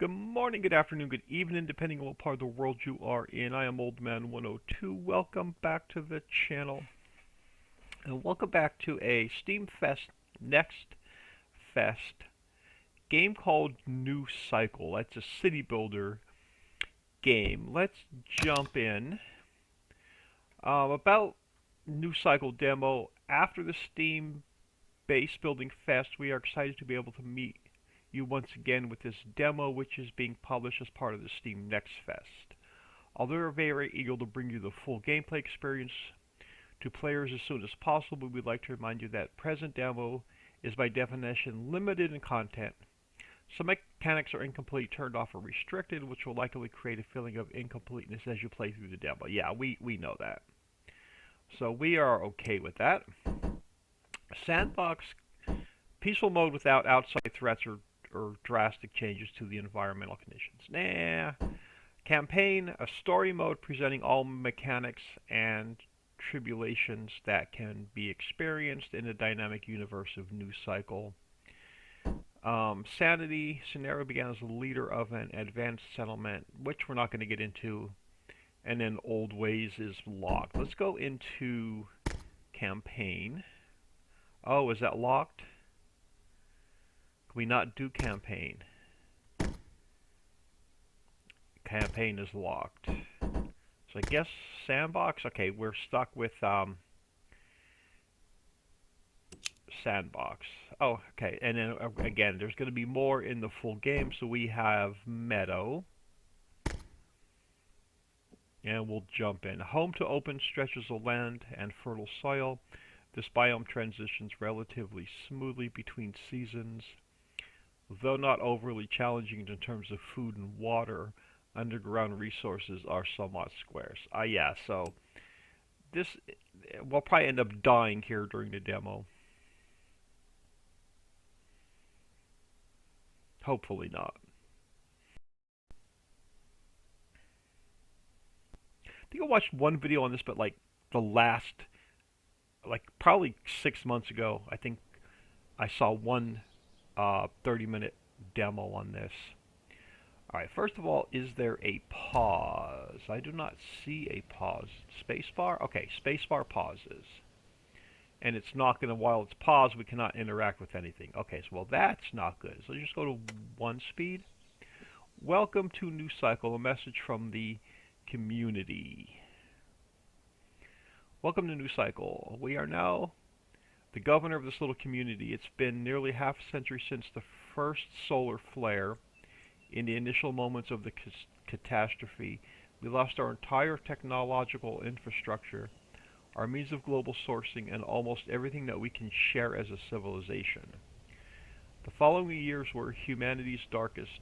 Good morning, good afternoon, good evening, depending on what part of the world you are in. I am Old Man 102. Welcome back to the channel. And welcome back to a Steam Fest Next Fest game called New Cycle. That's a city builder game. Let's jump in. About New Cycle demo. After the Steam Base Building Fest, we are excited to be able to meet you once again with this demo, which is being published as part of the Steam Next Fest. Although we're very eager to bring you the full gameplay experience to players as soon as possible, we'd like to remind you that present demo is by definition limited in content. Some mechanics are incomplete, turned off, or restricted, which will likely create a feeling of incompleteness as you play through the demo. Yeah, we know that. So we are okay with that. Sandbox, peaceful mode without outside threats or drastic changes to the environmental conditions. Campaign, a story mode presenting all mechanics and tribulations that can be experienced in the dynamic universe of New Cycle. Sanity, scenario began as a leader of an advanced settlement, which we're not going to get into. And then Old Ways is locked. Let's go into campaign. Oh, is that locked? We not do campaign. Campaign is locked. So I guess sandbox. Okay, we're stuck with sandbox. Oh, okay. And then again, there's going to be more in the full game. So we have meadow, and we'll jump in. Home to open stretches of land and fertile soil. This biome transitions relatively smoothly between seasons. Though not overly challenging in terms of food and water, underground resources are somewhat scarce. Yeah, so this, we'll probably end up dying here during the demo. Hopefully not. I think I watched one video on this, but like the last, like probably 6 months ago, I think I saw one 30-minute demo on this. Alright, first of all, is there a pause? I do not see a pause. Spacebar? Okay, spacebar pauses. And it's not going to, while it's paused, we cannot interact with anything. Okay, so well, that's not good. So just go to 1 speed. Welcome to New Cycle, a message from the community. Welcome to New Cycle. We are now the governor of this little community. It's been nearly half a century since the first solar flare. In the initial moments of the catastrophe, we lost our entire technological infrastructure, our means of global sourcing, and almost everything that we can share as a civilization. The following years were humanity's darkest,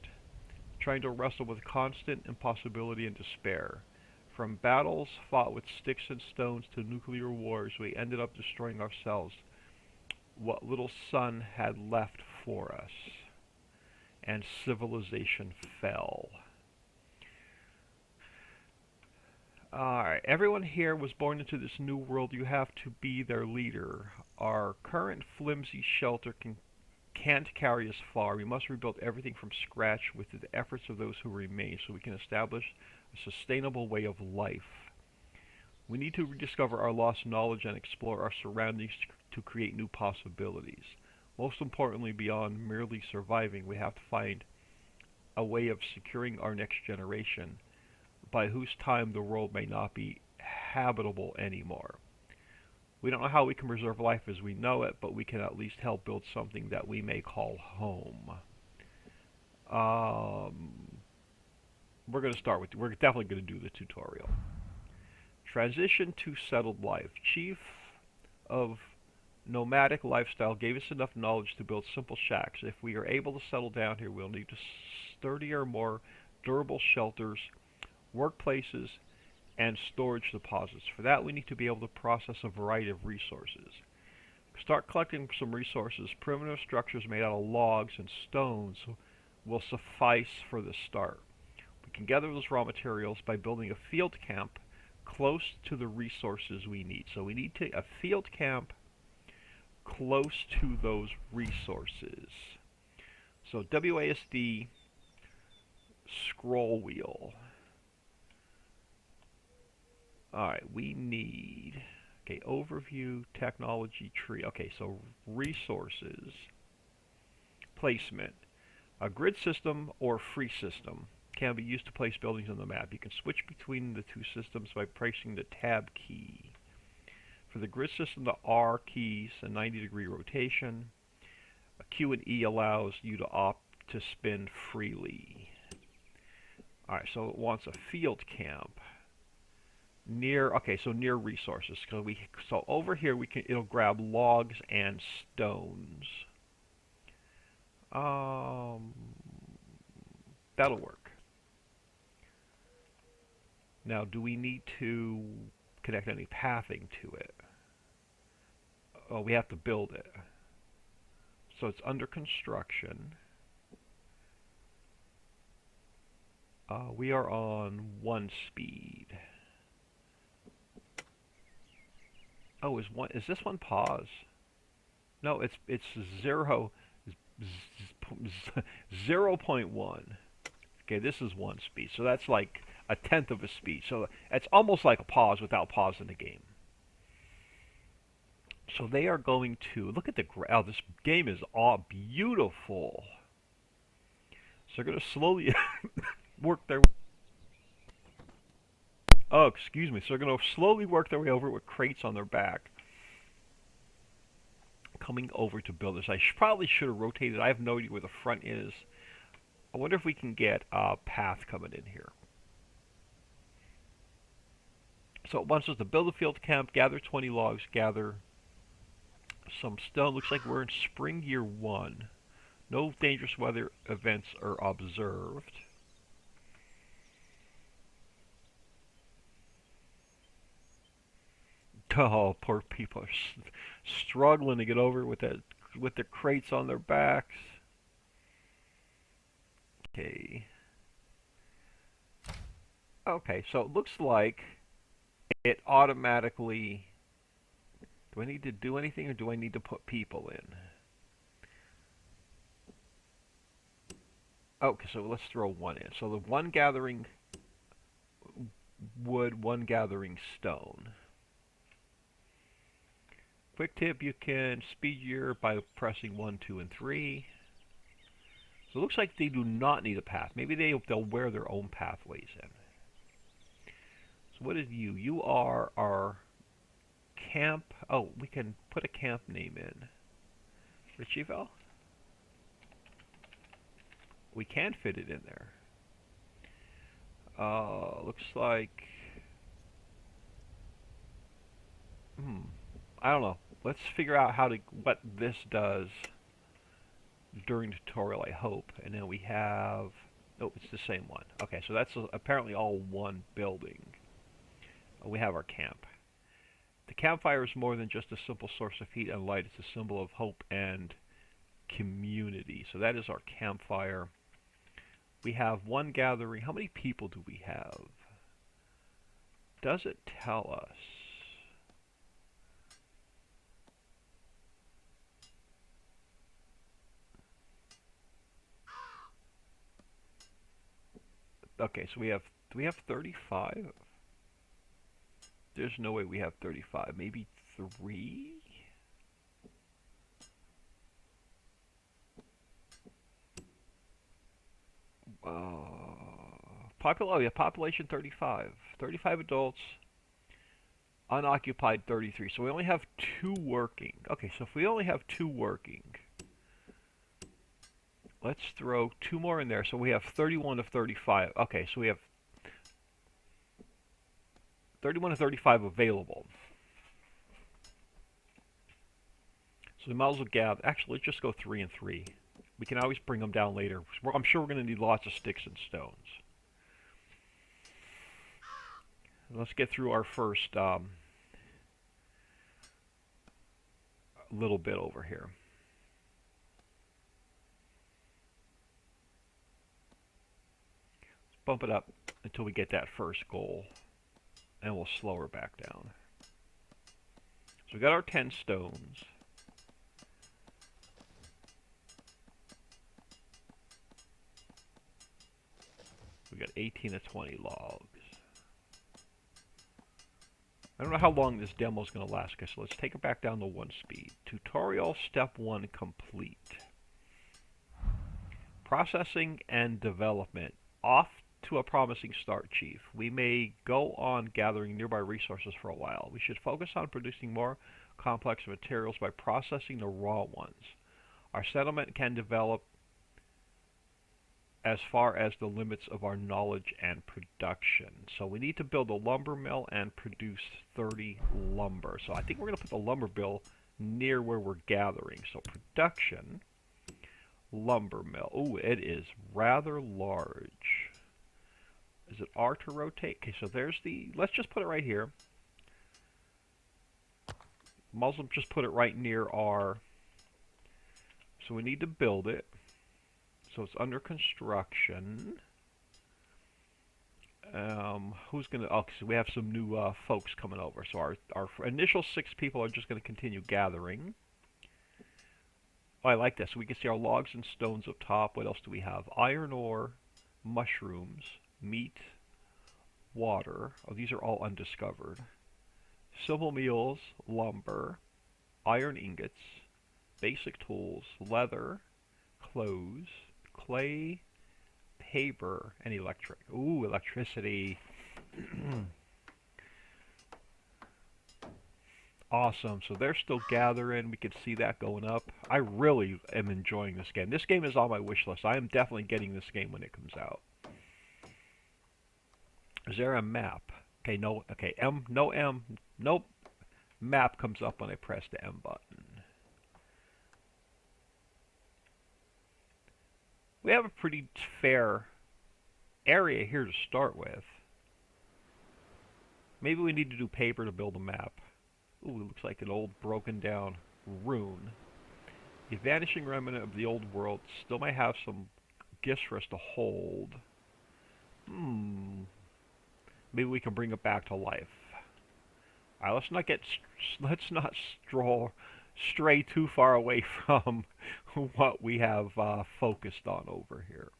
trying to wrestle with constant impossibility and despair. From battles fought with sticks and stones to nuclear wars, we ended up destroying ourselves, what little sun had left for us, and civilization fell. Alright, everyone here was born into this new world. You have to be their leader. Our current flimsy shelter can't carry us far. We must rebuild everything from scratch with the efforts of those who remain so we can establish a sustainable way of life. We need to rediscover our lost knowledge and explore our surroundings to create new possibilities. Most importantly, beyond merely surviving, we have to find a way of securing our next generation, by whose time the world may not be habitable anymore. We don't know how we can preserve life as we know it, but we can at least help build something that we may call home. We're definitely going to do the tutorial. Transition to settled life. Chief of nomadic lifestyle gave us enough knowledge to build simple shacks. If we are able to settle down here, we'll need sturdier, more durable shelters, workplaces, and storage deposits. For that, we need to be able to process a variety of resources. Start collecting some resources. Primitive structures made out of logs and stones will suffice for the start. We can gather those raw materials by building a field camp close to the resources we need. So we need a field camp close to those resources. So WASD Scroll wheel. Alright, we need... Okay, overview, technology tree. Okay, so resources, placement. A grid system or free system can be used to place buildings on the map. You can switch between the two systems by pressing the tab key. For the grid system, the R keys a 90-degree rotation. A Q and E allows you to opt to spin freely. Alright, so it wants a field camp. Near, okay, so near resources. So over here it'll grab logs and stones. That'll work. Now, do we need to connect any pathing to it? Oh, we have to build it. So it's under construction. We are on 1 speed. Oh, is this one pause? No, it's 0.1. Okay, this is 1 speed, so that's like a tenth of a speed. So it's almost like a pause without pausing the game. So they are going to look at the oh, this game is all beautiful. So they're going to slowly work their. Oh, excuse me. So they're going to slowly work their way over with crates on their back, coming over to build this. I probably should have rotated. I have no idea where the front is. I wonder if we can get a path coming in here. So it wants us to build a field camp, gather 20 logs, gather some stone. Looks like we're in spring year 1. No dangerous weather events are observed. Oh, poor people are struggling to get over with their crates on their backs. Okay. Okay, so it looks like it automatically... Do I need to do anything, or do I need to put people in? Okay, so let's throw 1 in. So the 1 gathering wood, 1 gathering stone. Quick tip, you can speed year by pressing 1, 2, and 3. So it looks like they do not need a path. Maybe they'll wear their own pathways in. So what is you? You are our camp. Oh, we can put a camp name in. Richiville? We can fit it in there. Looks like... I don't know. Let's figure out what this does during the tutorial, I hope. And then we have... Oh, it's the same one. Okay, so that's apparently all one building. We have our camp. The campfire is more than just a simple source of heat and light. It's a symbol of hope and community. So that is our campfire. We have 1 gathering. How many people do we have? Does it tell us? Okay, so do we have 35? There's no way we have 35. Maybe 3? Oh yeah, population 35. 35 adults, unoccupied 33. So we only have 2 working. Okay, so if we only have 2 working, let's throw 2 more in there. So we have 31 of 35. Okay, so we have 31 of 35 available. So we might as well gather. Actually, let's just go 3 and 3. We can always bring them down later. I'm sure we're going to need lots of sticks and stones. Let's get through our first little bit over here. Let's bump it up until we get that first goal, and we'll slow her back down. So we got our 10 stones. We got 18 to 20 logs. I don't know how long this demo is going to last, guys, so let's take it back down to 1 speed. Tutorial step 1 complete. Processing and development. Off to a promising start, Chief. We may go on gathering nearby resources for a while. We should focus on producing more complex materials by processing the raw ones. Our settlement can develop as far as the limits of our knowledge and production. So we need to build a lumber mill and produce 30 lumber. So I think we're going to put the lumber mill near where we're gathering. So production, lumber mill. Oh, it is rather large. Is it R to rotate? Okay, so there's the, let's just put it right here. Muslim just put it right near R. So we need to build it. So it's under construction. Who's gonna? Oh, so we have some new folks coming over. So our initial 6 people are just gonna continue gathering. Oh, I like this. So we can see our logs and stones up top. What else do we have? Iron ore, mushrooms, meat, water. Oh, these are all undiscovered. Civil meals, lumber, iron ingots, basic tools, leather, clothes, clay, paper, and electric. Ooh, electricity. Awesome. So they're still gathering. We can see that going up. I really am enjoying this game. This game is on my wish list. I am definitely getting this game when it comes out. Is there a map? Okay, no. Okay, M. No M. Nope. Map comes up when I press the M button. We have a pretty fair area here to start with. Maybe we need to do paper to build a map. Ooh, it looks like an old broken down rune. A vanishing remnant of the old world still may have some gifts for us to hold. Maybe we can bring it back to life. Alright, let's not stray too far away from what we have focused on over here.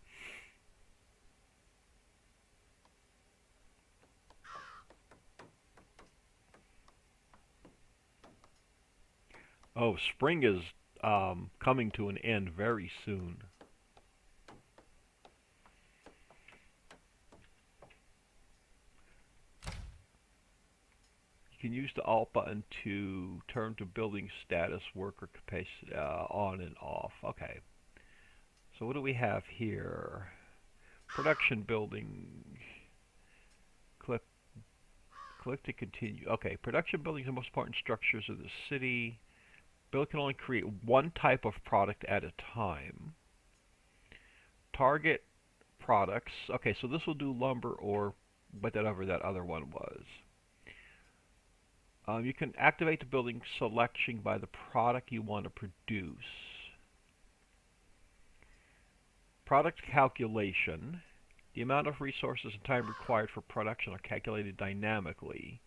Oh, spring is coming to an end very soon. You can use the Alt button to turn to building status, worker capacity on and off. Okay. So what do we have here? Production building. Click to continue. Okay, production buildings are the most important structures of the city. Build can only create one type of product at a time. Target products. Okay, so this will do lumber or whatever that other one was. You can activate the building selection by the product you want to produce. Product calculation. The amount of resources and time required for production are calculated dynamically.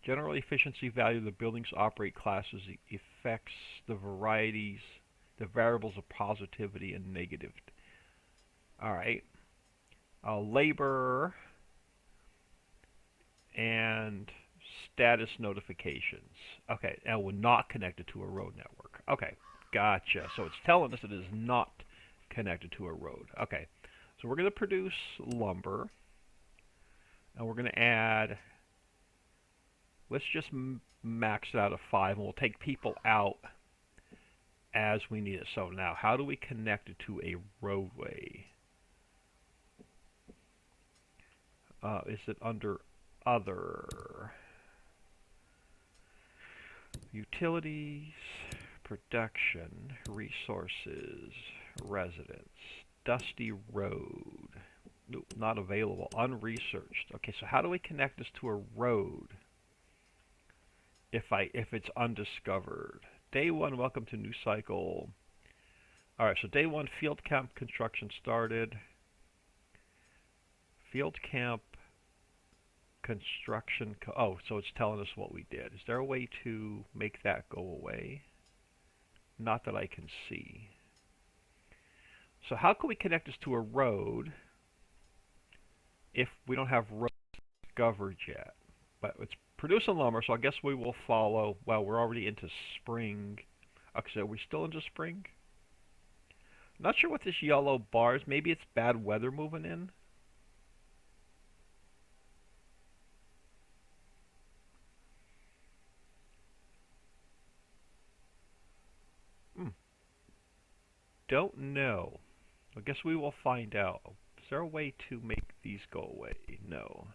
General efficiency value of the building's operate classes affects the variables of positivity and negative. Alright. Labor and status notifications. Okay, and we're not connected to a road network. Okay, gotcha. So it's telling us it is not connected to a road. Okay, so we're going to produce lumber, and we're going to add, let's just max it out of 5, and we'll take people out as we need it. So now, how do we connect it to a roadway? Is it under other? Utilities, production, resources, residents, dusty road. Nope, not available, unresearched. Okay, so how do we connect this to a road if it's undiscovered? Day 1, welcome to new cycle. Alright, so day 1, field camp construction started. Field camp construction, oh, so it's telling us what we did. Is there a way to make that go away? Not that I can see. So how can we connect this to a road if we don't have roads discovered yet. But it's producing lumber, so I guess we will follow. Well, we're already into spring. Okay, so are we still into spring? Not sure what this yellow bar is. Maybe it's bad weather moving in. Hmm, don't know. I guess we will find out. Is there a way to make these go away? No.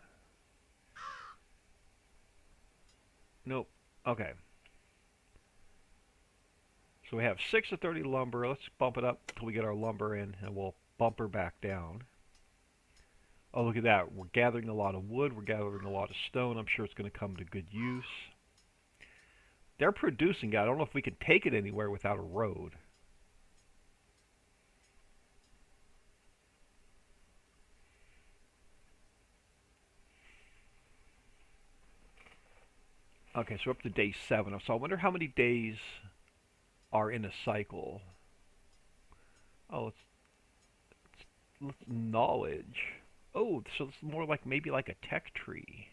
Nope. Okay. So we have 6 to 30 lumber. Let's bump it up until we get our lumber in, and we'll bump her back down. Oh, look at that. We're gathering a lot of wood. We're gathering a lot of stone. I'm sure it's going to come to good use. They're producing it. I don't know if we can take it anywhere without a road. Okay, so we're up to day 7. So I wonder how many days are in a cycle. Oh, let's knowledge. Oh, so it's more like maybe like a tech tree.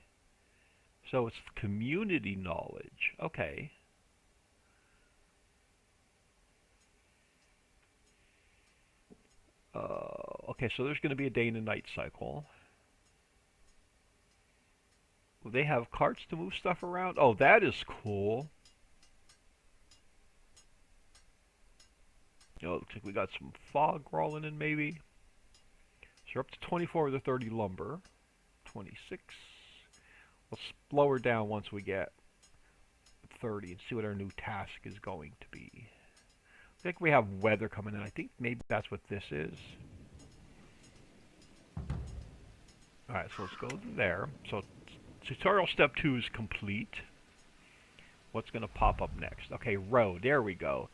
So it's community knowledge. Okay. Okay, so there's going to be a day and a night cycle. They have carts to move stuff around. Oh, that is cool. Oh, looks like we got some fog rolling in maybe. So we're up to 24 of the 30 lumber. 26. We'll slow her down once we get 30 and see what our new task is going to be. I think we have weather coming in. I think maybe that's what this is. Alright, so let's go there. So tutorial step 2 is complete. What's going to pop up next? Okay, road. There we go.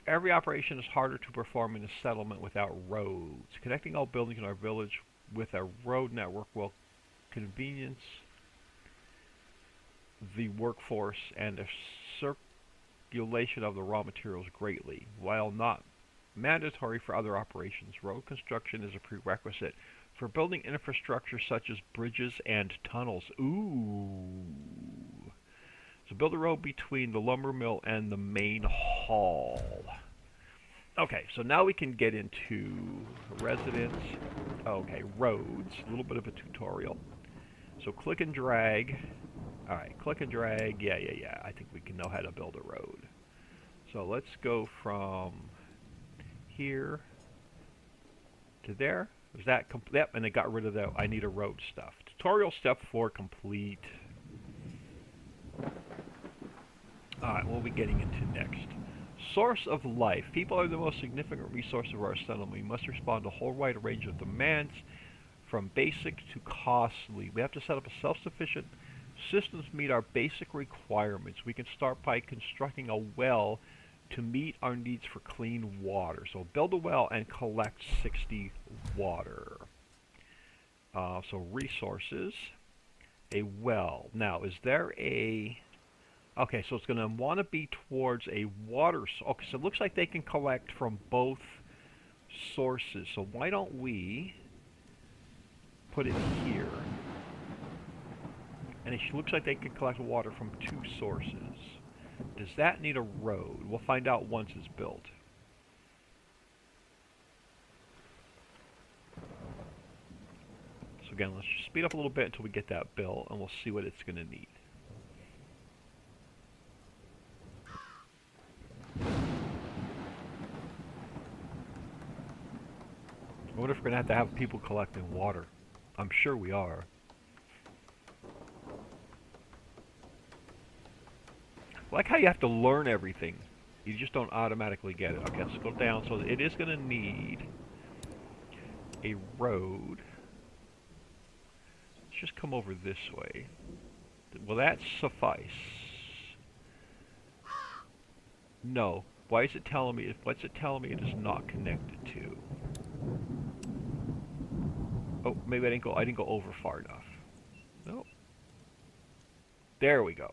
Every operation is harder to perform in a settlement without roads. Connecting all buildings in our village with a road network will convenience the workforce and the circulation of the raw materials greatly. While not mandatory for other operations, road construction is a prerequisite for building infrastructure such as bridges and tunnels. Ooh. So build a road between the lumber mill and the main hall. Okay, so now we can get into residence. Okay, roads. A little bit of a tutorial. So click and drag. Alright, click and drag. Yeah. I think we can know how to build a road. So let's go from here to there. Is that complete? Yep, and it got rid of the I need a road stuff. Tutorial step 4 complete. Alright, what are we getting into next? Source of life. People are the most significant resource of our settlement. We must respond to a whole wide range of demands, from basic to costly. We have to set up a self-sufficient system to meet our basic requirements. We can start by constructing a well to meet our needs for clean water. So build a well and collect 60 water. So resources, a well. Now, is there a... Okay, so it's going to want to be towards a water source. Okay, so it looks like they can collect from both sources. So why don't we put it here? And it looks like they can collect water from 2 sources. Does that need a road? We'll find out once it's built. So again, let's just speed up a little bit until we get that built, and we'll see what it's going to need. I wonder if we're going to have people collecting water. I'm sure we are. I like how you have to learn everything. You just don't automatically get it. Okay, let's go down. So it is going to need a road. Let's just come over this way. Will that suffice? No. Why is it telling me? What's it telling me it is not connected to? Oh, maybe I didn't go over far enough. No. There we go.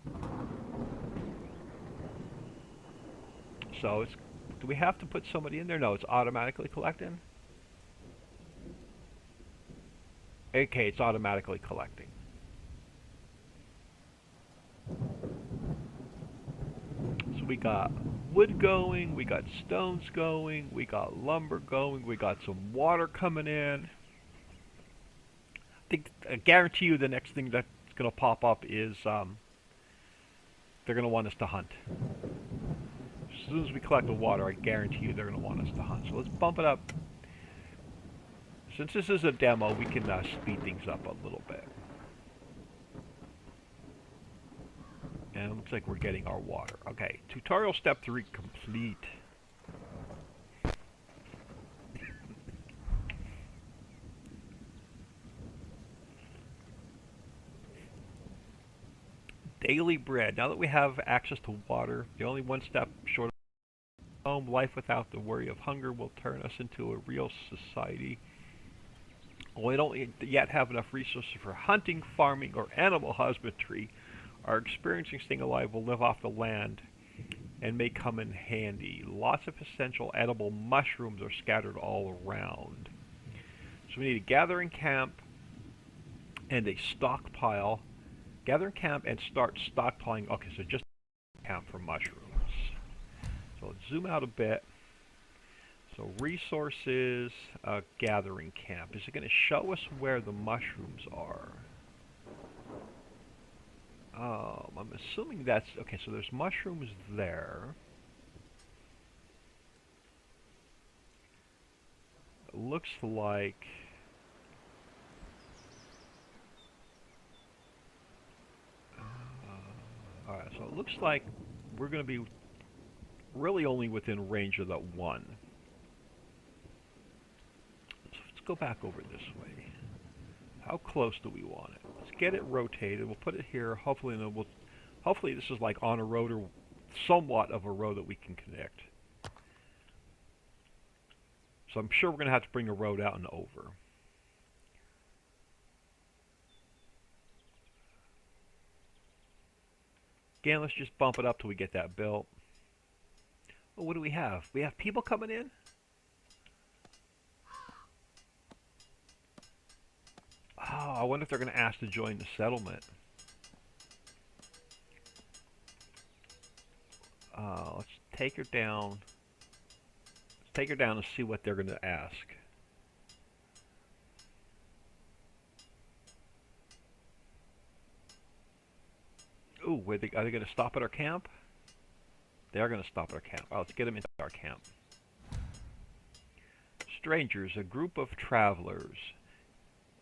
So it's, do we have to put somebody in there? No, it's automatically collecting. Okay, it's automatically collecting. So we got wood going, we got stones going, we got lumber going, we got some water coming in. I guarantee you the next thing that's going to pop up is they're going to want us to hunt. As soon as we collect the water, I guarantee you they're going to want us to hunt. So let's bump it up. Since this is a demo, we can speed things up a little bit. And it looks like we're getting our water. Okay, tutorial step 3 complete. Daily bread. Now that we have access to water, the only one step short of home, life without the worry of hunger will turn us into a real society. We don't yet have enough resources for hunting, farming, or animal husbandry. Our experiencing staying alive will live off the land and may come in handy. Lots of essential edible mushrooms are scattered all around. So we need a gathering camp and a stockpile. Gather in camp and start stockpiling. Okay, so just camp for mushrooms. So let's zoom out a bit. So resources, gathering camp. Is it going to show us where the mushrooms are? I'm assuming that's... Okay, so there's mushrooms there. It looks like... Alright, so it looks like we're going to be really only within range of that one. So let's go back over this way. How close do we want it? Let's get it rotated. We'll put it here. Hopefully this is like on a road or somewhat of a road that we can connect. So I'm sure we're going to have to bring a road out and over. Again, let's just bump it up till we get that built. Oh, what do we have? We have people coming in? Oh, I wonder if they're going to ask to join the settlement. Let's take her down. Let's take her down and see what they're going to ask. Ooh, are they going to stop at our camp? They are going to stop at our camp. Oh, let's get them into our camp. Strangers, a group of travelers.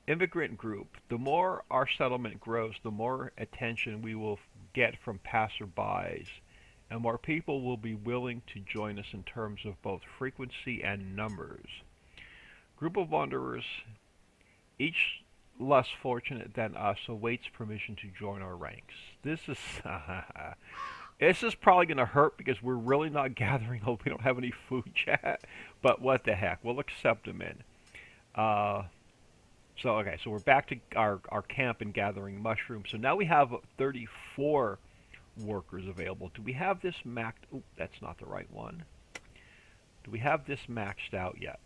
Immigrant group. The more our settlement grows, the more attention we will get from passerbys, and more people will be willing to join us in terms of both frequency and numbers. Group of wanderers, each less fortunate than us, awaits permission to join our ranks. This is this is probably going to hurt because we're really not gathering. We don't have any food yet, but what the heck? We'll accept them in. Okay, so we're back to our camp and gathering mushrooms. So now we have 34 workers available. Do we have this maxed? Oh, that's not the right one. Do we have this maxed out yet?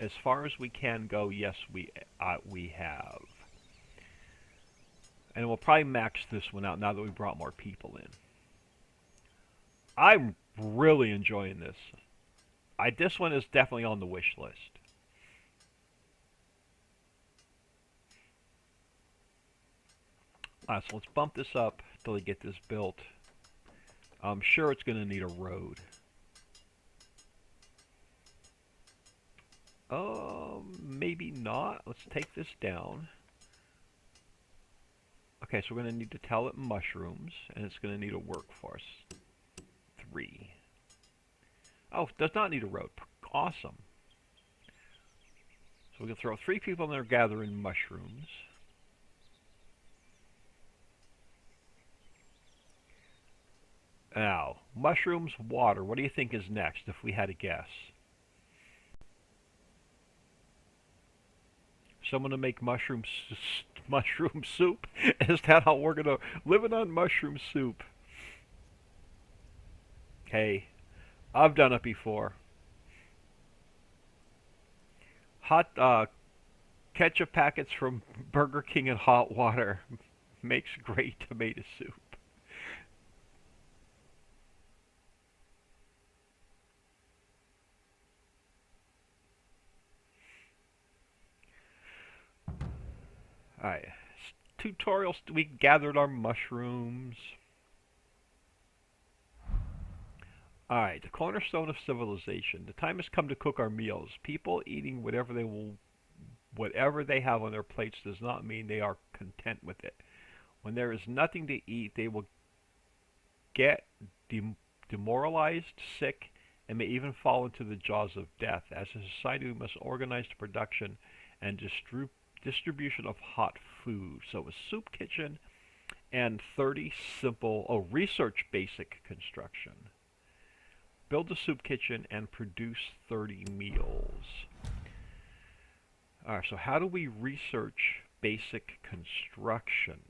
As far as we can go, yes, we have. And we'll probably max this one out now that we brought more people in. I'm really enjoying this. This one is definitely on the wish list. So let's bump this up until we get this built. I'm sure it's going to need a road. Maybe not. Let's take this down. Okay, so we're going to need to tell it mushrooms, and it's going to need a workforce. 3. Oh, it does not need a road. Awesome. So we can throw 3 people in there gathering mushrooms. Now, mushrooms, water. What do you think is next if we had a guess? Someone to make mushroom soup? Is that how we're gonna living on mushroom soup? Hey, I've done it before. Hot Ketchup packets from Burger King in hot water makes great tomato soup. Alright. Tutorials. We gathered our mushrooms. Alright, the cornerstone of civilization. The time has come to cook our meals. People eating whatever they have on their plates does not mean they are content with it. When there is nothing to eat, they will get demoralized, sick, and may even fall into the jaws of death. As a society, we must organize the production and distribution of hot food. So a soup kitchen and 30 simple, research basic construction. Build a soup kitchen and produce 30 meals. Alright, so how do we research basic construction?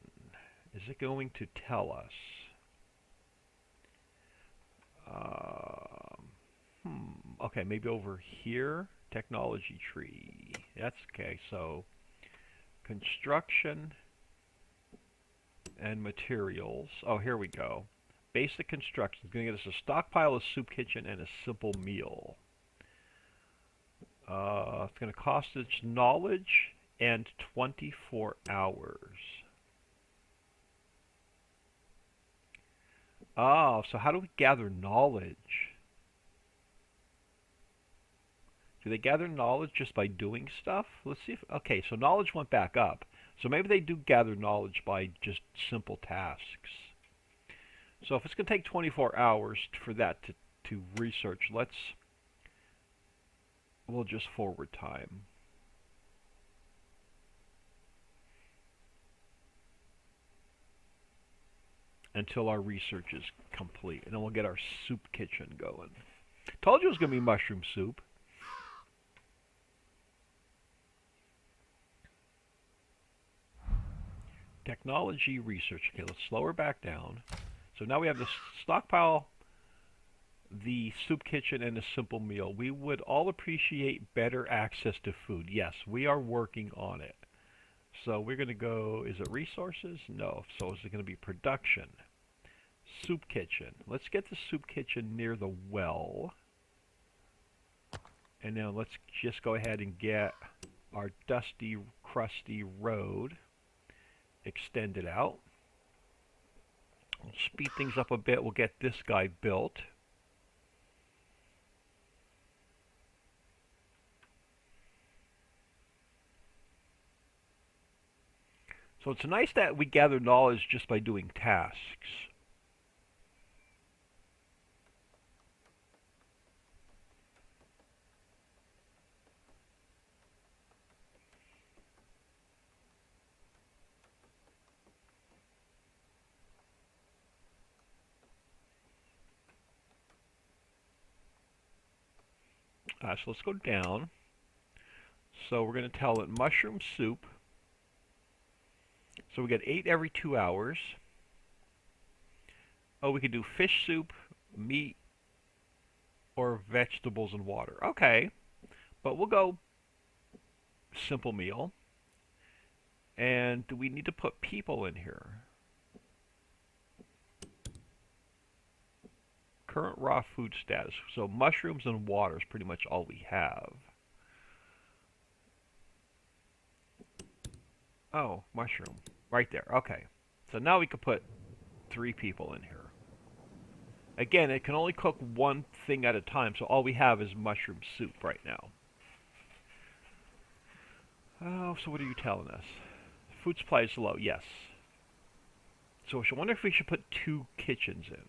Is it going to tell us? Okay, maybe over here. Technology tree. That's okay, so construction and materials. Oh, here we go. Basic construction is going to get us a stockpile, a soup kitchen, and a simple meal. It's going to cost us knowledge and 24 hours. Oh, so how do we gather knowledge? Do they gather knowledge just by doing stuff? Let's see if... Okay, so knowledge went back up. So maybe they do gather knowledge by just simple tasks. So if it's going to take 24 hours for that to research, we'll just forward time. Until our research is complete. And then we'll get our soup kitchen going. Told you it was going to be mushroom soup. Technology research. Okay, let's slow her back down. So now we have the stockpile, the soup kitchen, and a simple meal. We would all appreciate better access to food. Yes, we are working on it. So we're going to go, is it resources? No. So is it going to be production? Soup kitchen. Let's get the soup kitchen near the well. And now let's just go ahead and get our dusty, crusty road extended out. We'll speed things up a bit. We'll get this guy built. So it's nice that we gather knowledge just by doing tasks. So let's go down. So we're going to tell it mushroom soup. So we get 8 every 2 hours. Oh, we could do fish soup, meat, or vegetables and water. Okay, but we'll go simple meal. And do we need to put people in here? Current raw food status. So mushrooms and water is pretty much all we have. Oh, mushroom. Right there. Okay. So now we can put 3 people in here. Again, it can only cook one thing at a time, so all we have is mushroom soup right now. Oh, so what are you telling us? Food supply is low. Yes. So I wonder if we should put 2 kitchens in.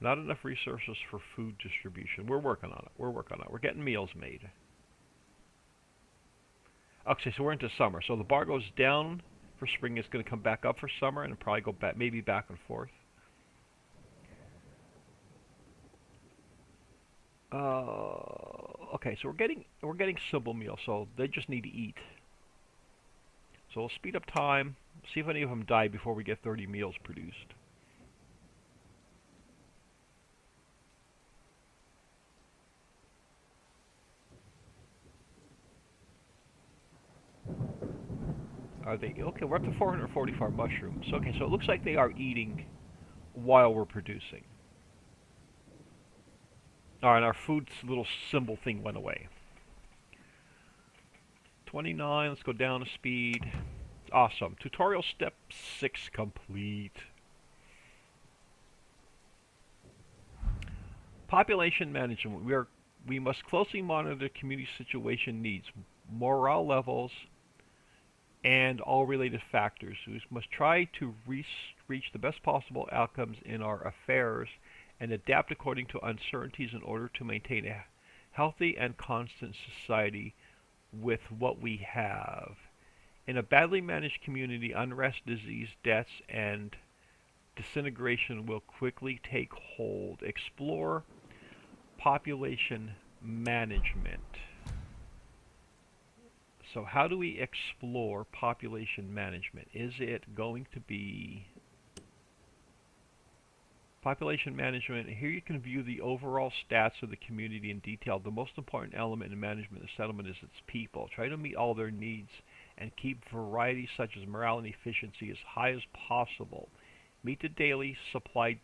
Not enough resources for food distribution. We're working on it. We're working on it. We're getting meals made. Okay, so we're into summer. So the bar goes down for spring. It's going to come back up for summer and probably go back, maybe back and forth. Okay, so we're getting simple meals. So they just need to eat. So we'll speed up time, see if any of them die before we get 30 meals produced. Are they okay? We're up to 444 mushrooms. Okay, so it looks like they are eating while we're producing. All right, our food's little symbol thing went away. 29. Let's go down to speed. Awesome. Tutorial step 6 complete. Population management. We must closely monitor community situation needs, morale levels, and all related factors. We must try to reach the best possible outcomes in our affairs and adapt according to uncertainties in order to maintain a healthy and constant society with what we have. In a badly managed community, unrest, disease, deaths, and disintegration will quickly take hold. Explore population management. So how do we explore population management? Is it going to be population management? Here you can view the overall stats of the community in detail. The most important element in management of settlement is its people. Try to meet all their needs and keep variety such as morale and efficiency as high as possible. Meet the daily supply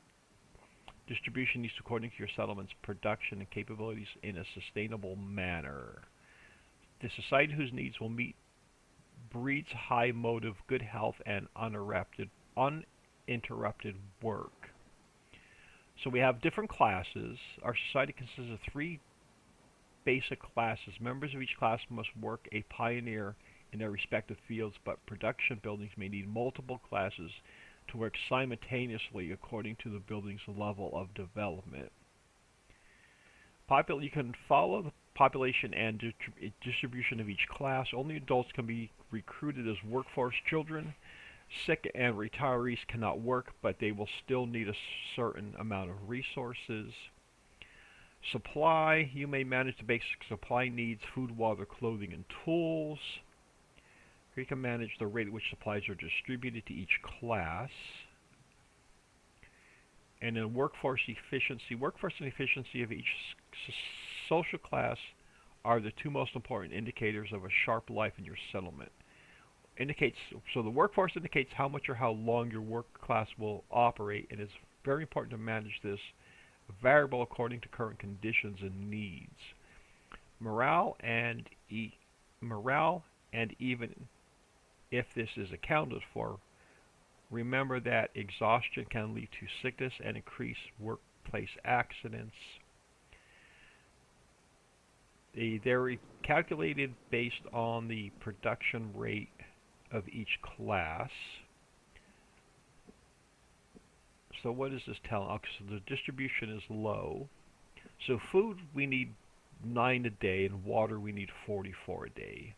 distribution needs according to your settlement's production and capabilities in a sustainable manner. The society whose needs will meet breeds high motive, good health, and uninterrupted work. So we have different classes. Our society consists of 3 basic classes. Members of each class must work a pioneer in their respective fields, but production buildings may need multiple classes to work simultaneously according to the building's level of development. You can follow the population and distribution of each class. Only adults can be recruited as workforce. Children, sick, and retirees cannot work, but they will still need a certain amount of resources. Supply, you may manage the basic supply needs, food, water, clothing, and tools. Here you can manage the rate at which supplies are distributed to each class. And then workforce efficiency. Workforce and efficiency of each social class are the 2 most important indicators of a sharp life in your settlement. So the workforce indicates how much or how long your work class will operate, and it's very important to manage this variable according to current conditions and needs. Morale and even if this is accounted for, remember that exhaustion can lead to sickness and increase workplace accidents. They're calculated based on the production rate of each class. So what does this tell? Okay, so the distribution is low. So food we need 9 a day, and water we need 44 a day.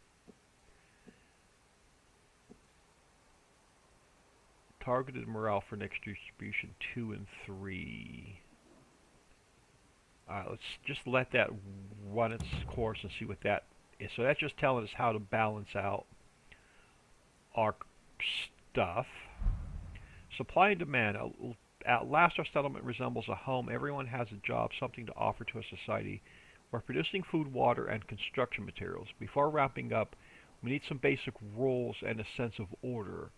Targeted morale for next distribution 2 and 3. Alright, let's just let that run its course and see what that is. So that's just telling us how to balance out our stuff. Supply and demand. At last, our settlement resembles a home. Everyone has a job, something to offer to a society. We're producing food, water, and construction materials. Before wrapping up, we need some basic rules and a sense of order.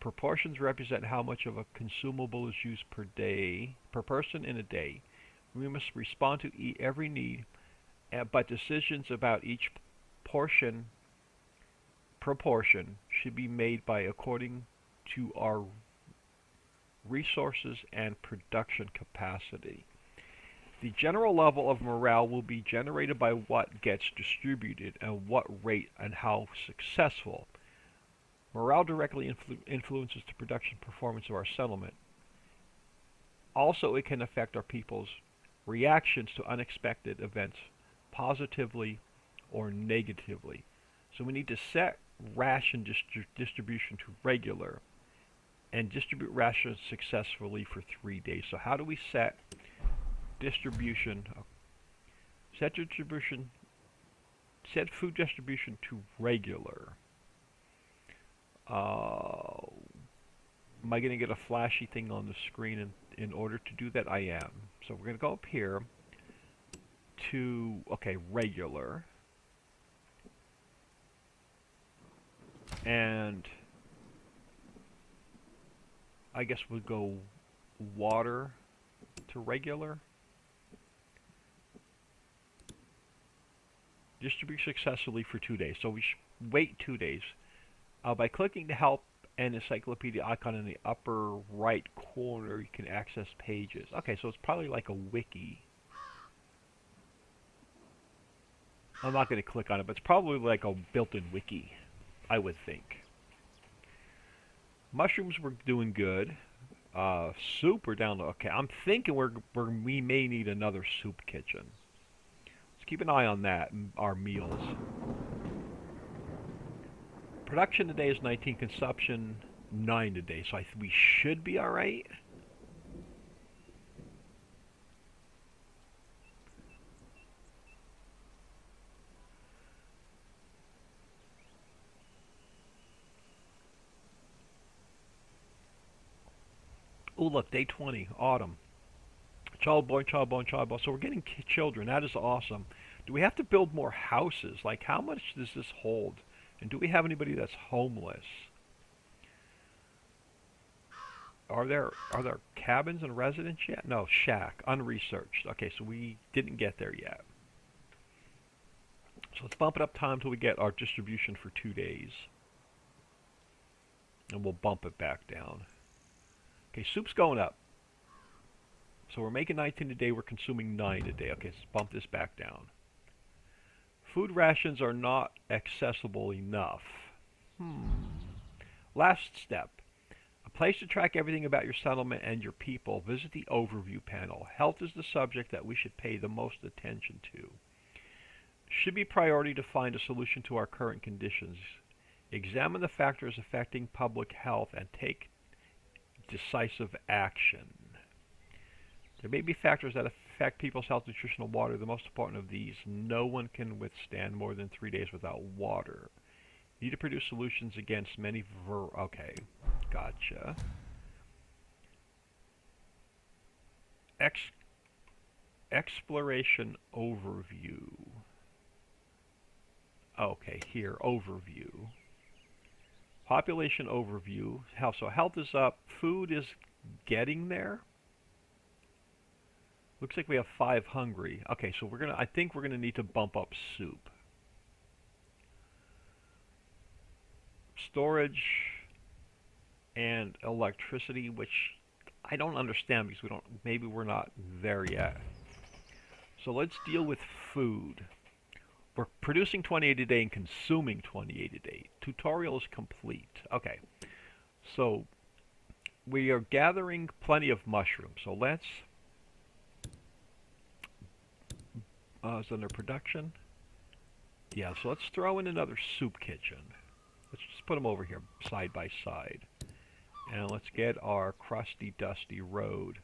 Proportions represent how much of a consumable is used per person in a day. We must respond to every need, but decisions about each proportion should be made according to our resources and production capacity. The general level of morale will be generated by what gets distributed and what rate and how successful. Morale directly influences the production performance of our settlement. Also, it can affect our people's reactions to unexpected events positively or negatively. So we need to set ration distribution to regular and distribute rations successfully for 3 days. So how do we set distribution? Set food distribution to regular. Uh, am I going to get a flashy thing on the screen in order to do that? I am. So we're going to go up here to, okay, regular. And I guess we'll go water to regular. Distribute successfully for 2 days. So we should wait 2 days. By clicking the help and encyclopedia icon in the upper right corner, you can access pages. Okay, so it's probably like a wiki. I'm not going to click on it, but it's probably like a built-in wiki, I would think. Mushrooms were doing good. Soup we're down to, okay, I'm thinking we may need another soup kitchen. Let's keep an eye on that, our meals. Production today is 19, consumption 9 today, so we should be alright. Oh, look, day 20, autumn. Child born, child born, child born. So we're getting children. That is awesome. Do we have to build more houses? Like, how much does this hold? And do we have anybody that's homeless? Are there cabins and residents yet? No, shack, unresearched. Okay, so we didn't get there yet. So let's bump it up time till we get our distribution for 2 days. And we'll bump it back down. Okay, soup's going up. So we're making 19 a day, we're consuming 9 a day. Okay, let's bump this back down. Food rations are not accessible enough. Last step. A place to track everything about your settlement and your people. Visit the overview panel. Health is the subject that we should pay the most attention to. Should be priority to find a solution to our current conditions. Examine the factors affecting public health and take decisive action. There may be factors that affect people's health, nutrition, and water. The most important of these, no one can withstand more than 3 days without water. You need to produce solutions against many okay, gotcha. Exploration overview. Okay, here, overview. Population overview. So health is up. Food is getting there. Looks like we have 5 hungry. Okay, so I think we're gonna need to bump up soup. Storage and electricity, which I don't understand because maybe we're not there yet. So let's deal with food. We're producing 28 a day and consuming 28 a day. Tutorial is complete. Okay, so we are gathering plenty of mushrooms. So let's, is under production? Yeah, so let's throw in another soup kitchen. Let's just put them over here side by side. And let's get our crusty, dusty road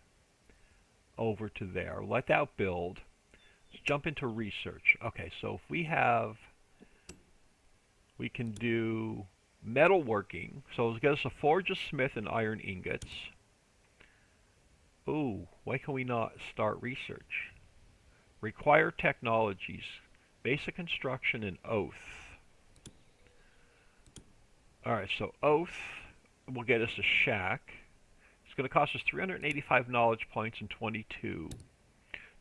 over to there. Let that build. Let's jump into research. Okay, so if we can do metalworking. So let's get us a forge, a smith, and iron ingots. Ooh, why can we not start research? Require technologies, basic construction, and oath. Alright, so oath will get us a shack. It's going to cost us 385 knowledge points and 22.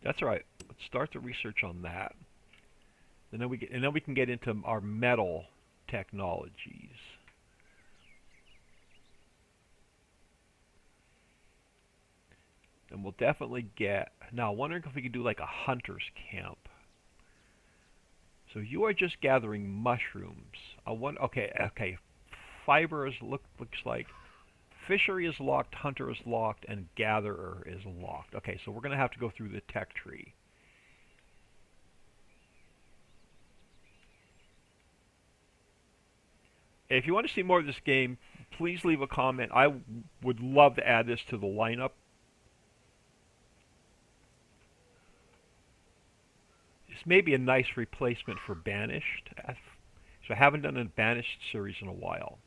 That's right. Let's start the research on that. And then we can get into our metal technologies. And we'll definitely get... Now, wondering if we could do like a hunter's camp. So you are just gathering mushrooms. Okay. Fiber looks like fishery is locked, hunter is locked, and gatherer is locked. Okay, so we're going to have to go through the tech tree. If you want to see more of this game, please leave a comment. I would love to add this to the lineup. This may be a nice replacement for Banished. So I haven't done a Banished series in a while.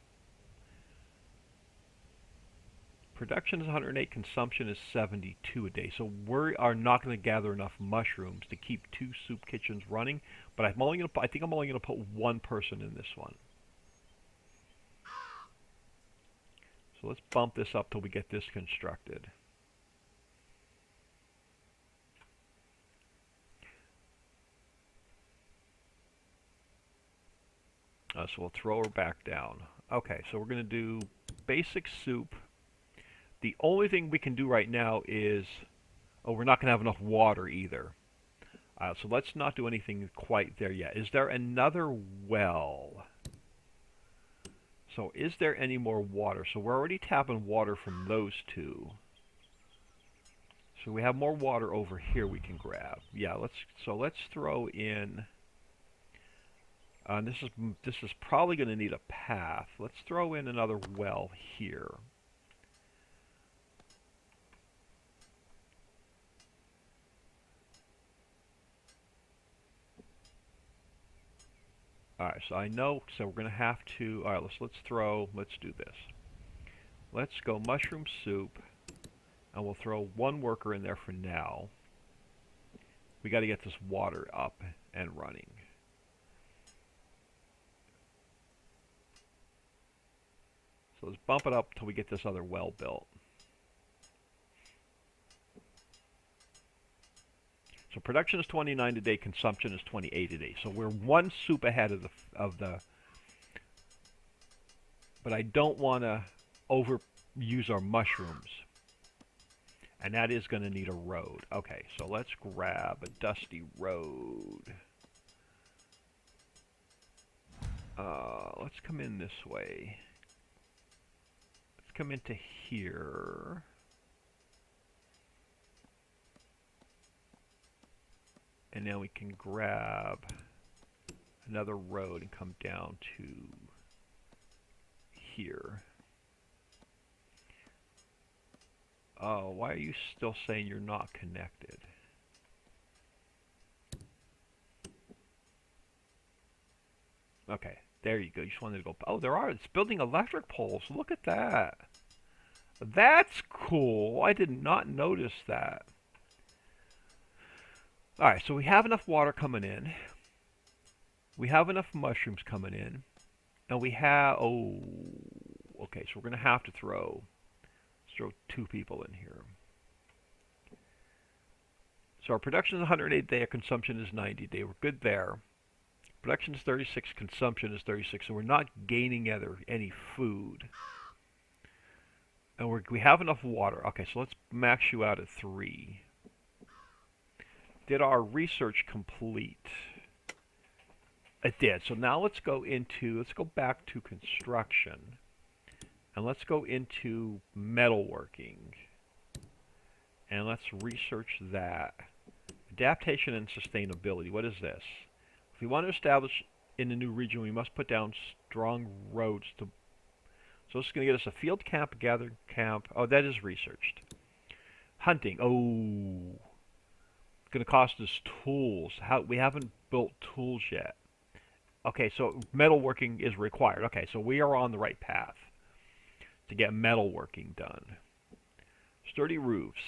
production is 108, consumption is 72 a day. So we are not going to gather enough mushrooms to keep 2 soup kitchens running. But I think I'm only going to put 1 person in this one. So let's bump this up till we get this constructed. So we'll throw her back down. Okay, so we're going to do basic soup. The only thing we can do right now is, oh, we're not going to have enough water either. So let's not do anything quite there yet. Is there another well? So is there any more water? So we're already tapping water from those 2. So we have more water over here we can grab. Yeah, let's throw in. This is probably going to need a path. Let's throw in another well here. Alright, so I know, so we're going to have to, alright, let's do this. Let's go mushroom soup, and we'll throw 1 worker in there for now. We got to get this water up and running. So let's bump it up till we get this other well built. So production is 29 a day, consumption is 28 a day. So we're 1 soup ahead of the but I don't want to overuse our mushrooms. And that is going to need a road. Okay, so let's grab a dusty road. Let's come in this way. Let's come into here. And now we can grab another road and come down to here. Oh, why are you still saying you're not connected? Okay, there you go. You just wanted to go. Oh, it's building electric poles. Look at that. That's cool. I did not notice that. Alright, so we have enough water coming in. We have enough mushrooms coming in. And we have, okay, so we're going to have to throw 2 people in here. So our production is 108 a day, our consumption is 90 a day. We're good there. Production is 36, consumption is 36, so we're not gaining any food. And we have enough water. Okay, so let's max you out at 3. Did our research complete? It did. So now let's go back to construction. And let's go into metalworking. And let's research that. Adaptation and sustainability. What is this? If we want to establish in a new region, we must put down strong roads to... So this is going to get us a field camp, gathering camp. Oh, that is researched. Hunting. Oh... going to cost us tools. We haven't built tools yet. Okay, so metalworking is required. Okay, so we are on the right path to get metalworking done. Sturdy roofs.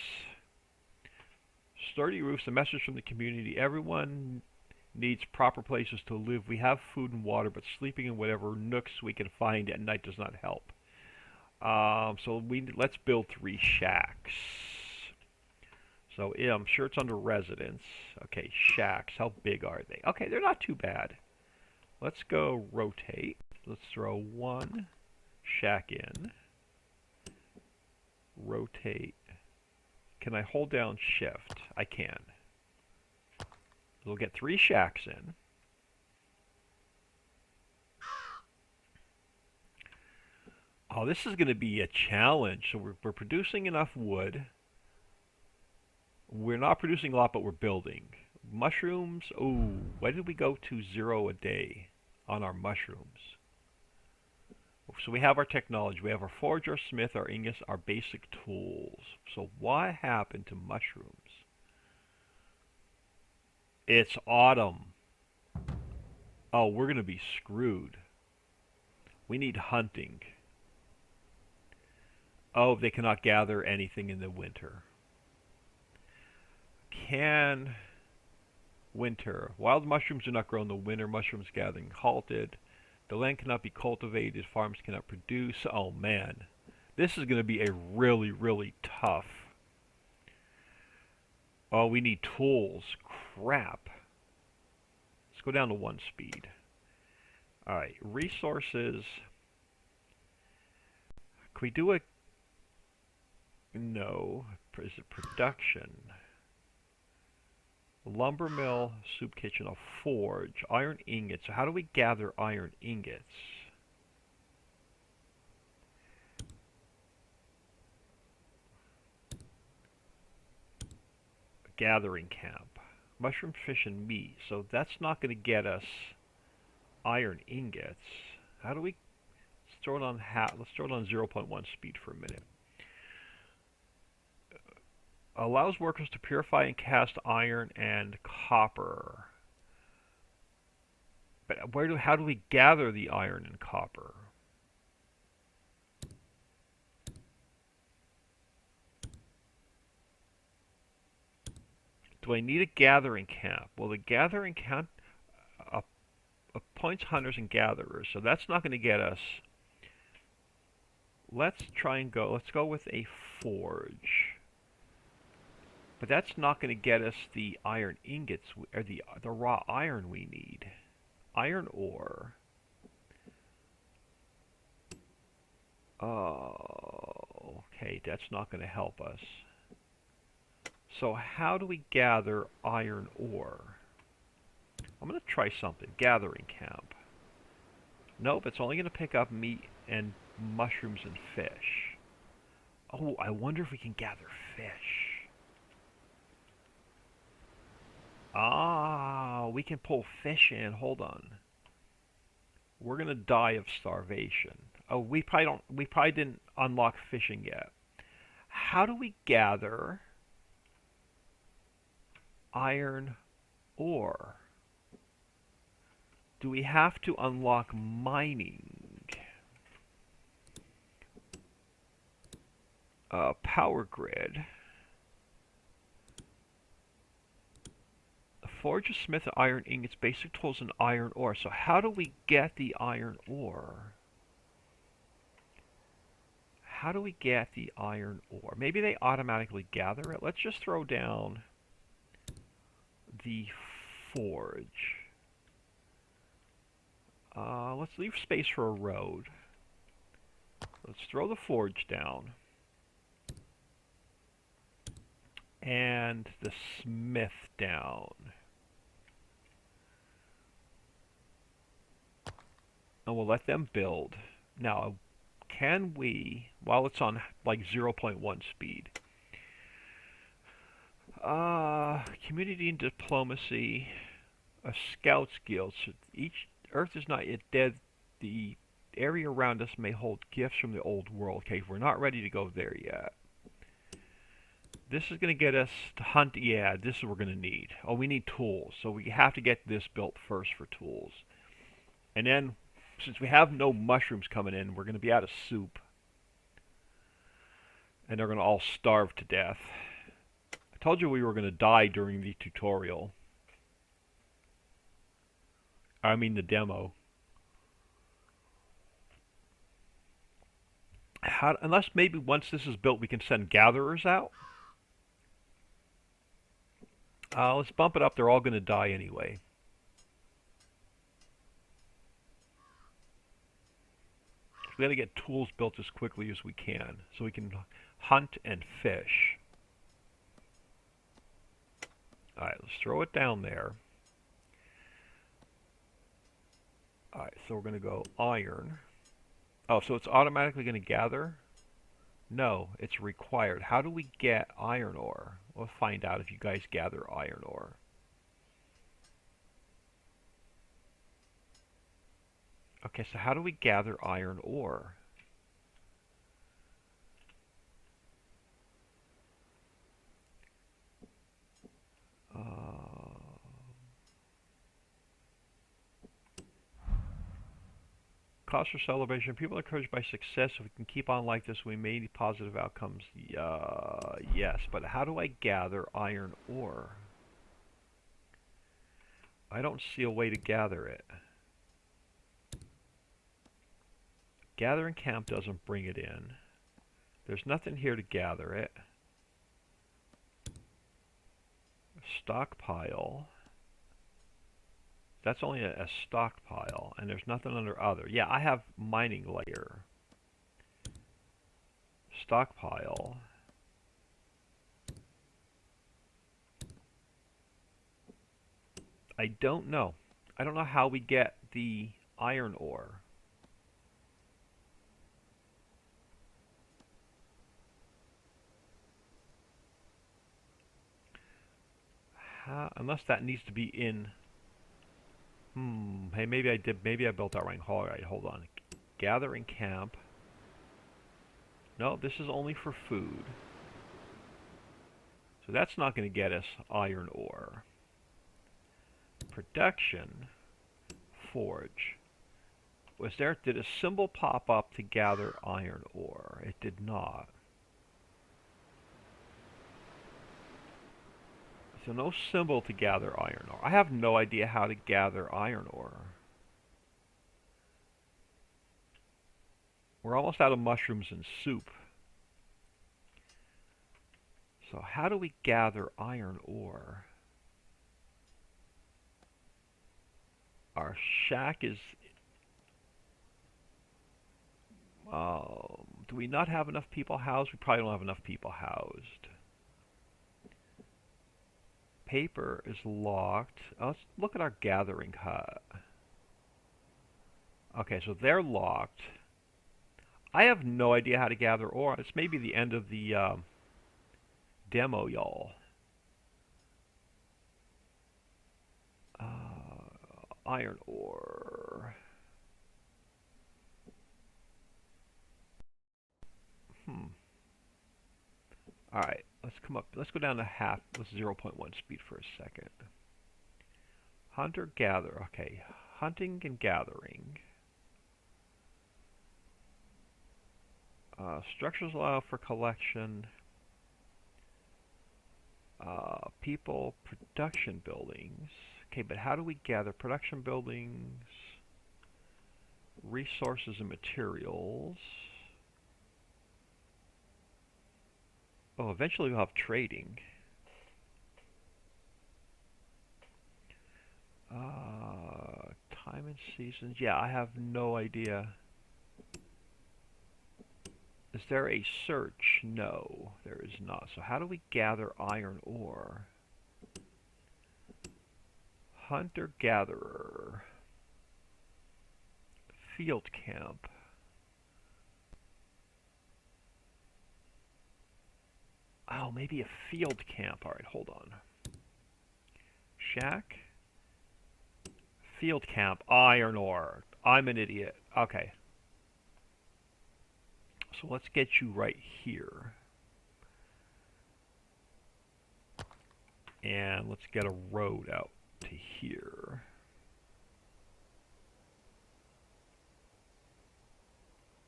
Sturdy roofs, a message from the community. Everyone needs proper places to live. We have food and water, but sleeping in whatever nooks we can find at night does not help. Let's build 3 shacks. So yeah, I'm sure it's under residence. Okay, shacks. How big are they? Okay, they're not too bad. Let's go rotate. Let's throw 1 shack in. Rotate. Can I hold down shift? I can. We'll get 3 shacks in. Oh, this is going to be a challenge. So we're producing enough wood. We're not producing a lot, but we're building. Mushrooms. Oh, why did we go to 0 a day on our mushrooms? So we have our technology. We have our forge, our smith, our ingots, our basic tools. So what happened to mushrooms? It's autumn. Oh, we're going to be screwed. We need hunting. Oh, they cannot gather anything in the winter. Can winter. Wild mushrooms do not grow in the winter. Mushrooms gathering halted. The land cannot be cultivated. Farms cannot produce. Oh man. This is going to be a really, really tough. Oh, we need tools. Crap. Let's go down to 1 speed. Alright, resources. Can we do a... No. Is it production? Lumber mill, soup kitchen, a forge, iron ingots. So how do we gather iron ingots? A gathering camp. Mushroom, fish, and meat. So that's not going to get us iron ingots. How do we... Let's throw it on let's throw it on 0.1 speed for a minute. Allows workers to purify and cast iron and copper. But how do we gather the iron and copper? Do I need a gathering camp? Well, the gathering camp appoints hunters and gatherers, so that's not going to get us. Let's go with a forge. But that's not going to get us the iron ingots, or the raw iron we need. Iron ore. Oh, okay, that's not going to help us. So how do we gather iron ore? I'm going to try something. Gathering camp. Nope, it's only going to pick up meat and mushrooms and fish. Oh, I wonder if we can gather fish. Ah, we can pull fish in. Hold on. We're going to die of starvation. Oh, we probably didn't unlock fishing yet. How do we gather iron ore? Do we have to unlock mining? Power grid. Forge a smith of iron ingots, basic tools, and iron ore. So how do we get the iron ore? How do we get the iron ore? Maybe they automatically gather it. Let's just throw down the forge. Let's leave space for a road. Let's throw the forge down. And the smith down. And we'll let them build. Now, can we, while it's on like 0.1 speed, community and diplomacy, a scout's guild. So Earth is not yet dead. The area around us may hold gifts from the old world. Okay, we're not ready to go there yet. This is going to get us to hunt. Yeah, this is what we're going to need. Oh, we need tools. So we have to get this built first for tools. And then, since we have no mushrooms coming in, we're going to be out of soup. And they're going to all starve to death. I told you we were going to die during the tutorial. I mean the demo. Unless maybe once this is built we can send gatherers out. Let's bump it up. They're all going to die anyway. We got to get tools built as quickly as we can so we can hunt and fish. Alright, let's throw it down there. Alright, so we're going to go iron. Oh, so it's automatically going to gather? No, it's required. How do we get iron ore? We'll find out if you guys gather iron ore. Okay, so how do we gather iron ore? cause for celebration. People are encouraged by success. If we can keep on like this, we may need positive outcomes. Yes, but how do I gather iron ore? I don't see a way to gather it. Gathering camp doesn't bring it in. There's nothing here to gather it. Stockpile. That's only a stockpile, and there's nothing under other. Yeah, I have mining layer. Stockpile. I don't know. I don't know how we get the iron ore. Unless that needs to be in. Hey, maybe I did. Maybe I built that wrong. All right, hold on. Gathering camp. No, this is only for food. So that's not going to get us iron ore. Production. Forge. Did a symbol pop up to gather iron ore? It did not. So no symbol to gather iron ore. I have no idea how to gather iron ore. We're almost out of mushrooms and soup. So how do we gather iron ore? Our shack is... do we not have enough people housed? We probably don't have enough people housed. Paper is locked. Let's look at our gathering hut. Okay, so they're locked. I have no idea how to gather ore. It's maybe the end of the demo, y'all. Iron ore. Alright, let's come up. Let's go down to half. Let's 0.1 speed for a second. Hunter-gatherer. Okay, hunting and gathering. Structures allow for collection. People, production buildings. Okay, but how do we gather production buildings? Resources and materials. Oh, eventually we'll have trading. Time and seasons. Yeah, I have no idea. Is there a search? No, there is not. So how do we gather iron ore? Hunter-gatherer. Field camp. Oh, maybe a field camp. Alright, hold on. Shack. Field camp. Iron ore. I'm an idiot. Okay. So let's get you right here. And let's get a road out to here.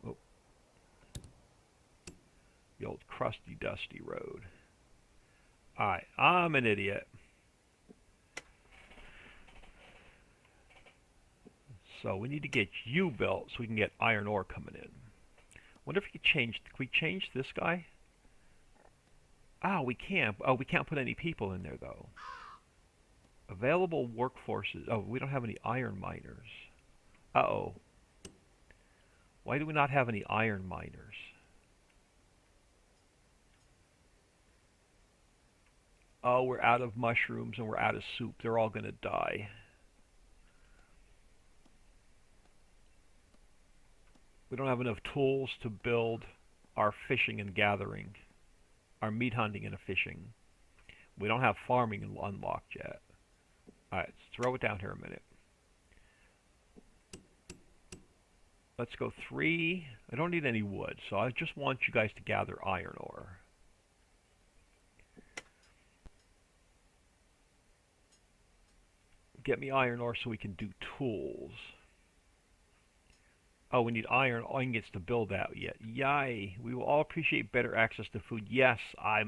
Oh. The old crusty, dusty road. Alright, I'm an idiot. So we need to get you built so we can get iron ore coming in. Wonder if we can we change this guy? Ah, we can't. Oh, we can't put any people in there though. Available workforces. Oh, we don't have any iron miners. Uh-oh. Why do we not have any iron miners? Oh, we're out of mushrooms and we're out of soup. They're all gonna die. We don't have enough tools to build our fishing and gathering, our meat hunting and fishing. We don't have farming unlocked yet. Alright, let's throw it down here a minute. Let's go 3. I don't need any wood, so I just want you guys to gather iron ore. Get me iron ore so we can do tools. Oh, we need iron ingots to build that yet. Yay. We will all appreciate better access to food. Yes, I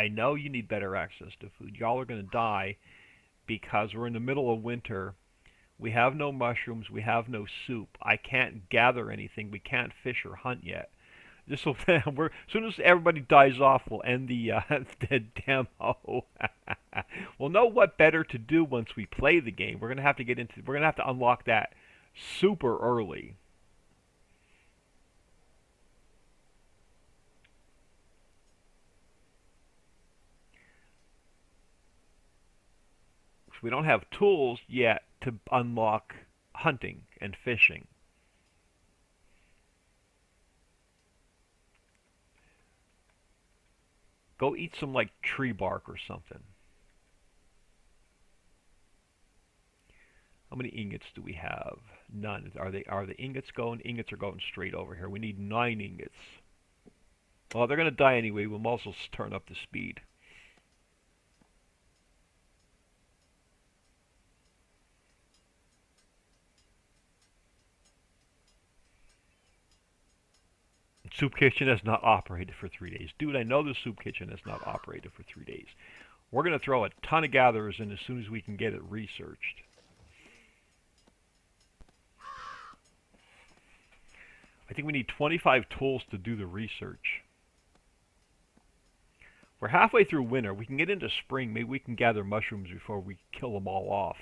know you need better access to food. Y'all are going to die because we're in the middle of winter. We have no mushrooms, we have no soup. I can't gather anything. We can't fish or hunt yet. This will we're as soon as everybody dies off, we'll end the the demo. We'll know what better to do once we play the game. We're gonna have to unlock that super early. We don't have tools yet to unlock hunting and fishing. Go eat some like tree bark or something. How many ingots do we have? None. Are the ingots going? Ingots are going straight over here. We need 9 ingots. Well, they're gonna die anyway. We'll also turn up the speed. Soup kitchen has not operated for 3 days. Dude, I know the soup kitchen has not operated for 3 days. We're going to throw a ton of gatherers in as soon as we can get it researched. I think we need 25 tools to do the research. We're halfway through winter. We can get into spring. Maybe we can gather mushrooms before we kill them all off.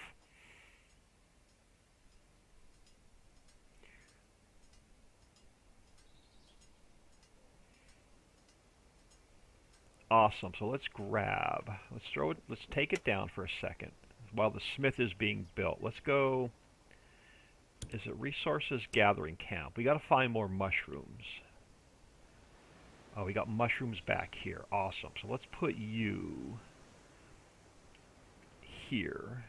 Awesome. So let's take it down for a second while the smith is being built. Let's go. Is it resources gathering camp? We got to find more mushrooms. Oh, we got mushrooms back here. Awesome. So let's put you here.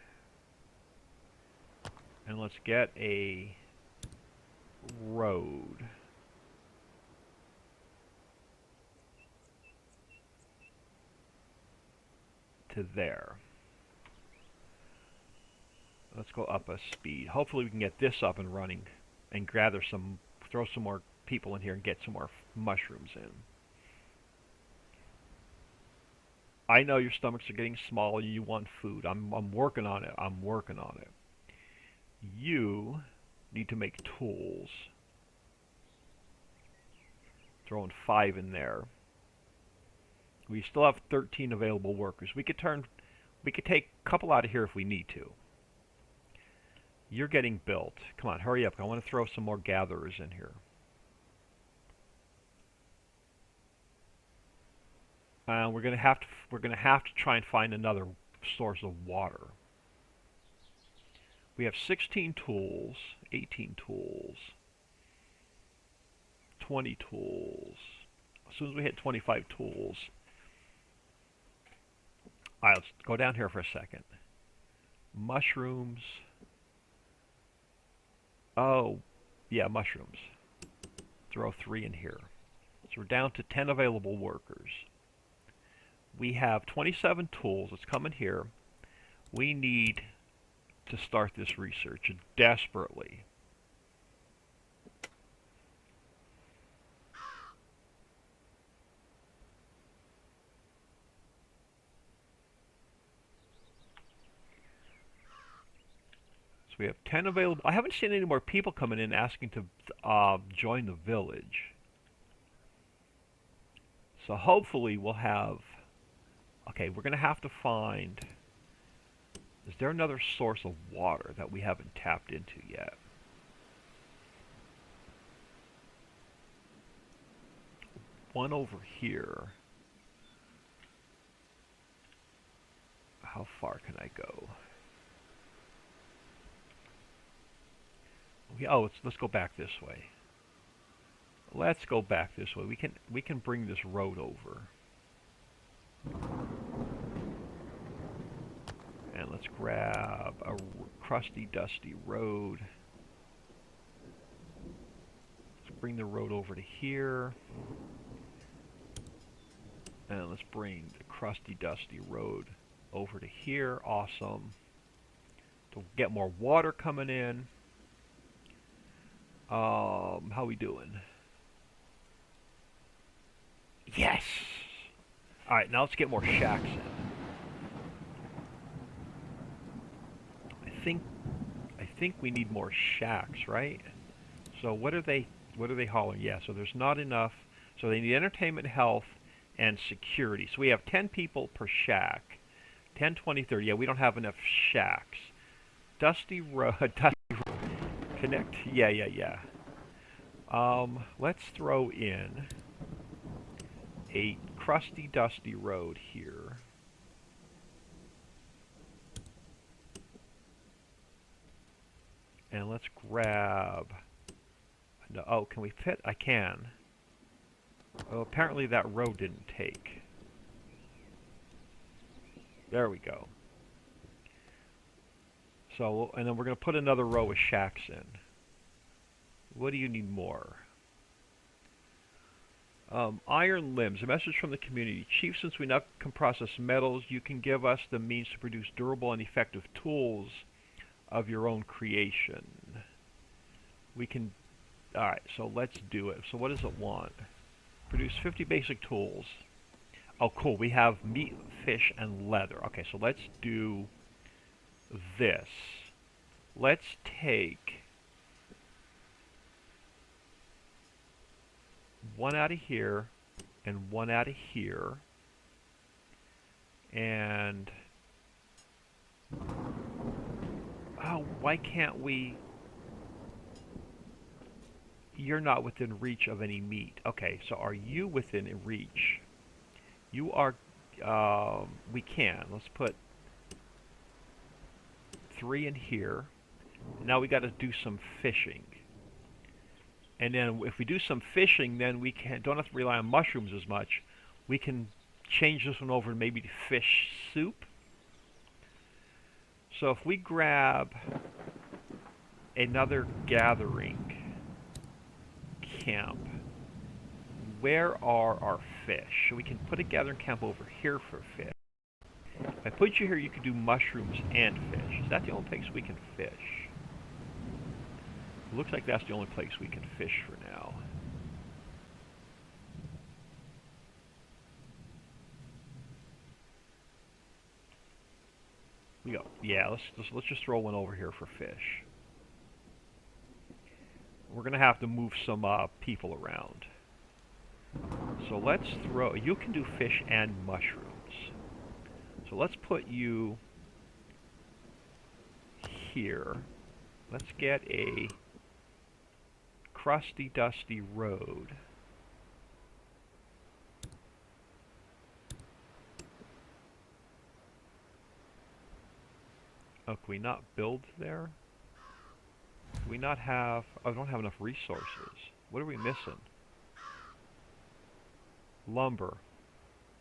And let's get a road. To there. Let's go up a speed. Hopefully we can get this up and running and throw some more people in here and get some more mushrooms in. I know your stomachs are getting smaller. You want food. I'm working on it. I'm working on it. You need to make tools. Throwing 5 in there. We still have 13 available workers. We could take a couple out of here if we need to. You're getting built. Come on, hurry up. I want to throw some more gatherers in here. We're gonna have to try and find another source of water. We have 16 tools, 18 tools, 20 tools. As soon as we hit 25 tools, alright, let's go down here for a second. Mushrooms. Oh, yeah, mushrooms. Throw 3 in here. So we're down to 10 available workers. We have 27 tools. Let's come in here. We need to start this research desperately. So we have 10 available. I haven't seen any more people coming in asking to join the village. So hopefully we'll have... Okay, we're going to have to find... Is there another source of water that we haven't tapped into yet? One over here. How far can I go? Oh, let's go back this way. Let's go back this way. We can bring this road over. And let's grab a crusty, dusty road. Let's bring the road over to here. And let's bring the crusty, dusty road over to here. Awesome. To get more water coming in. How we doing? Yes! Alright, now let's get more shacks in. I think I think we need more shacks, right? So what are they hauling? Yeah, so there's not enough. So they need entertainment, health, and security. So we have 10 people per shack. 10, 20, 30. Yeah, we don't have enough shacks. Dusty road. Dusty connect. Yeah, yeah, yeah. Let's throw in a crusty, dusty road here. And let's grab... No, oh, can we fit? I can. Oh, apparently that road didn't take. There we go. So, and then we're going to put another row of shacks in. What do you need more? Iron limbs. A message from the community. Chief, since we now can process metals, you can give us the means to produce durable and effective tools of your own creation. We can... Alright, so let's do it. So what does it want? Produce 50 basic tools. Oh, cool. We have meat, fish, and leather. Okay, so let's do this. Let's take one out of here and one out of here. And... Oh, why can't we... You're not within reach of any meat. Okay, so are you within reach? You are... we can. Let's put 3 in here. Now we got to do some fishing. And then if we do some fishing, then we don't have to rely on mushrooms as much. We can change this one over maybe to fish soup. So if we grab another gathering camp, where are our fish? We can put a gathering camp over here for fish. If I put you here, you can do mushrooms and fish. Is that the only place we can fish? It looks like that's the only place we can fish for now. We go. Yeah, let's just throw one over here for fish. We're gonna have to move some people around. So let's throw... You can do fish and mushrooms. So let's put you here. Let's get a crusty, dusty road. Oh, can we not build there? Do we not have... Oh, I don't have enough resources. What are we missing? Lumber.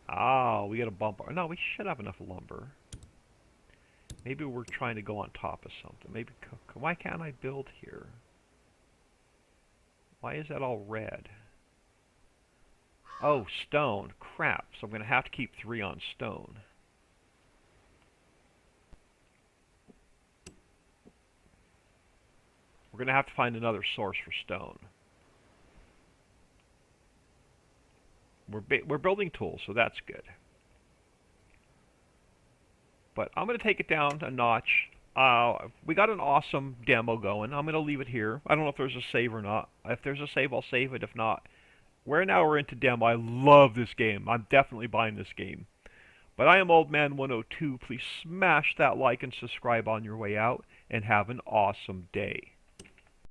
Ah, we got a bump. No, we should have enough lumber. Maybe we're trying to go on top of something. Maybe... Why can't I build here? Why is that all red? Oh, stone. Crap. So I'm going to have to keep 3 on stone. We're going to have to find another source for stone. We're building tools, so that's good. But I'm going to take it down a notch. We got an awesome demo going. I'm going to leave it here. I don't know if there's a save or not. If there's a save, I'll save it. If not, we're into demo. I love this game. I'm definitely buying this game. But I am OldMan102. Please smash that like and subscribe on your way out, and have an awesome day.